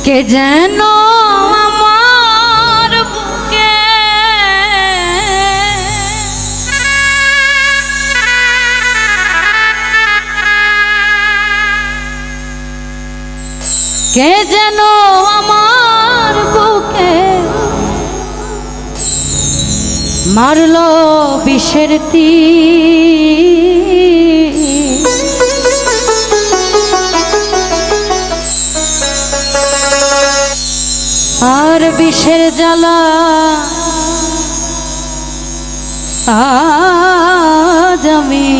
কে যেন আমার বুকে কে যেন আমার বুকে মারলো বিষের তীর আর বিষের জ্বালা আজ আমি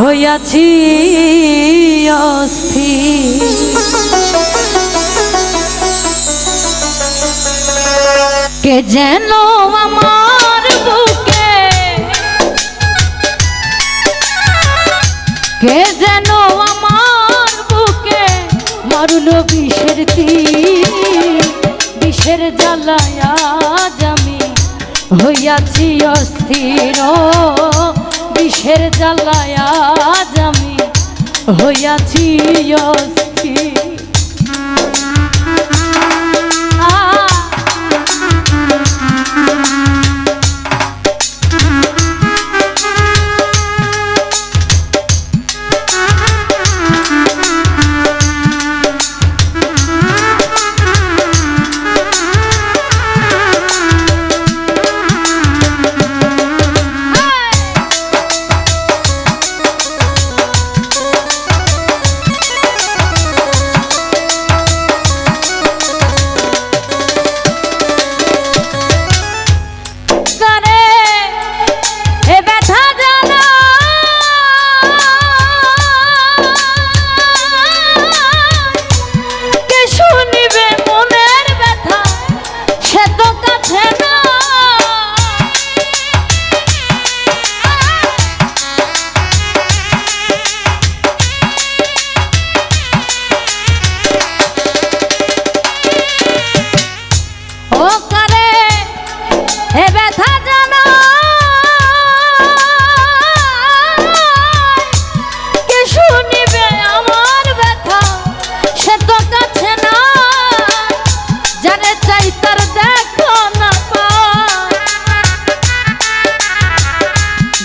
হইয়াছি অস্থির। কে যেন আমার বুকে কে যেন আমার বুকে মারল বিষের তীর বিষের জ্বালায় আজ আমি হইয়াছি অস্থির বিষের জ্বালায় আজ আমি হইয়াছি অস্থির।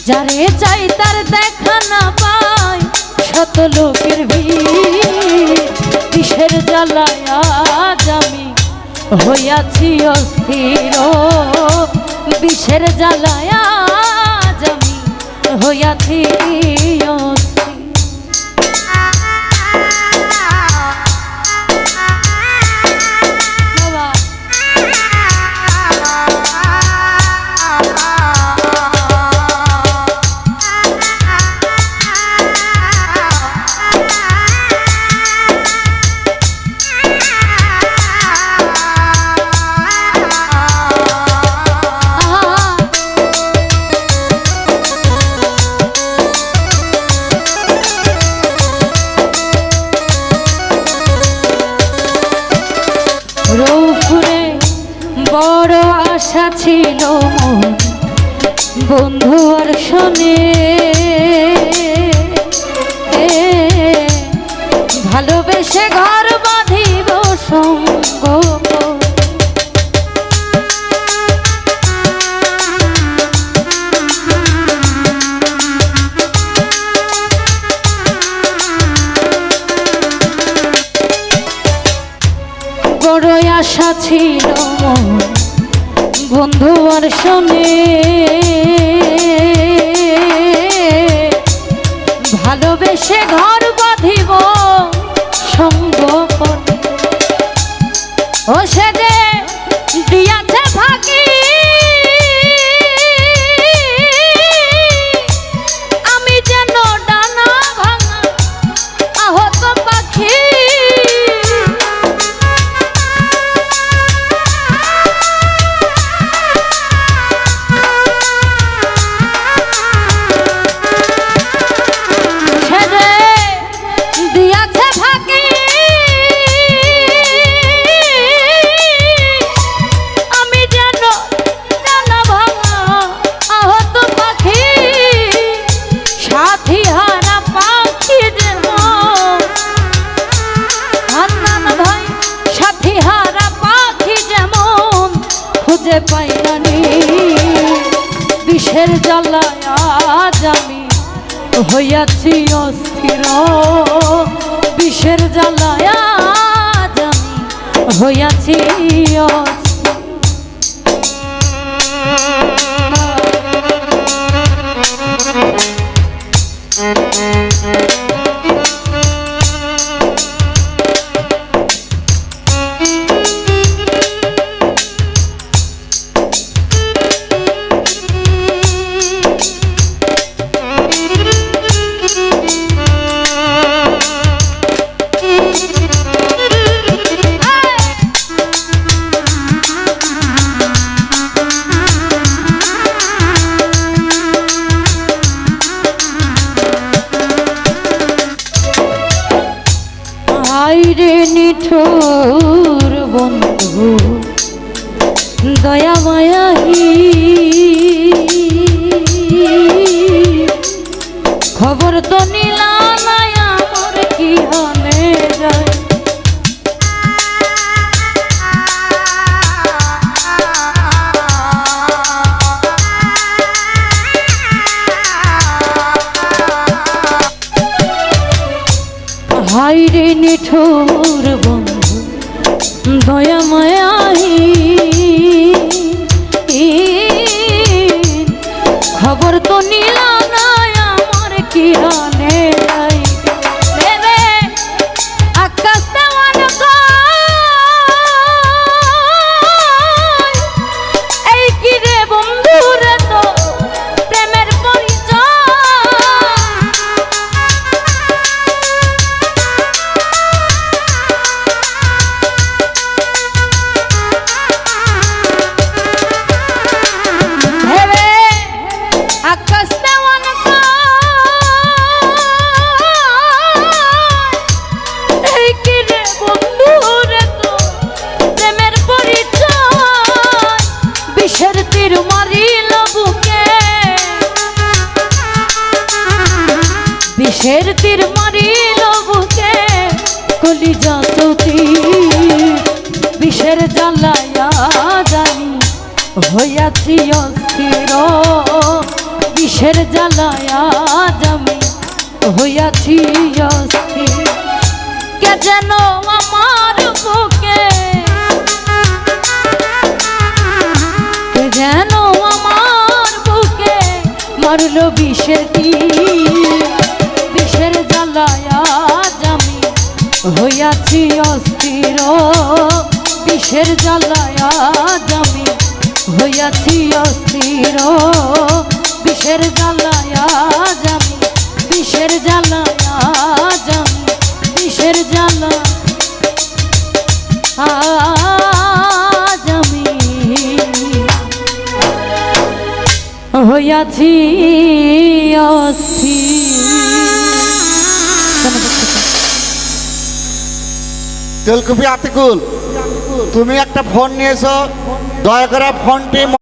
যারে চাই তার দেখা না পাই শত লোকের ভিড় বিষের জ্বালায় আজ আমি হইয়াছি অস্থির বিষের জ্বালায় আজ আমি হইয়াছি অস্থির। রৌপুরে বড় আশা ছিল মন বন্ধু আর শোনে ভালোবেসে ঘর বাঁধিব সঙ্গ বড় আশা ছিল মন বন্ধু আর শোনে ভালোবেসে ঘর বাঁধিব সঙ্গ ও সে যে দিয়াছে ফাঁকি আমি যেন ডানা ভাঙা আহত পাখি সে যে জ্বালায় আজ আমি হইয়াছি অস্থির, বিষের জ্বালায় আজ আমি হইয়াছি অস্থির। রে নিঠুর বন্ধু দয়া মায়াহি, খবর তো নিলা নাই আমার কি হলে যায়। হাই রে নিঠুর বন্ধু দয়া মায়াহি, খবর তো নিলা নাই আমার কি হালে যাই। আকাশ দেওয়ান এই কি রে বন্ধু রে তো প্রেমের পরিচয়। বিষের তীর মারিল বুকে কলিজা চৌকি, বিষের জ্বালায় আজ আমি হইয়াছি অস্থির, বিষের জ্বালায় আজ আমি হইয়াছি অস্থির। কে যেন আমার বুকে, কে যেন আমার বুকে মারল বিষের তীর, বিষের জ্বালায় আজ আমি হইয়াছি অস্থির, বিষের জ্বালায় আজ আমি হইয়াছি অস্থির, বিষের জ্বালায় আজ আমি, বিষের জ্বালায় আজ আমি, বিষের জ্বালা আজ আমি হইয়াছি অস্থির। তেলকুপি আতিকুল, তুমি একটা ফোন নিয়েছো, দয়া করে ফোনটি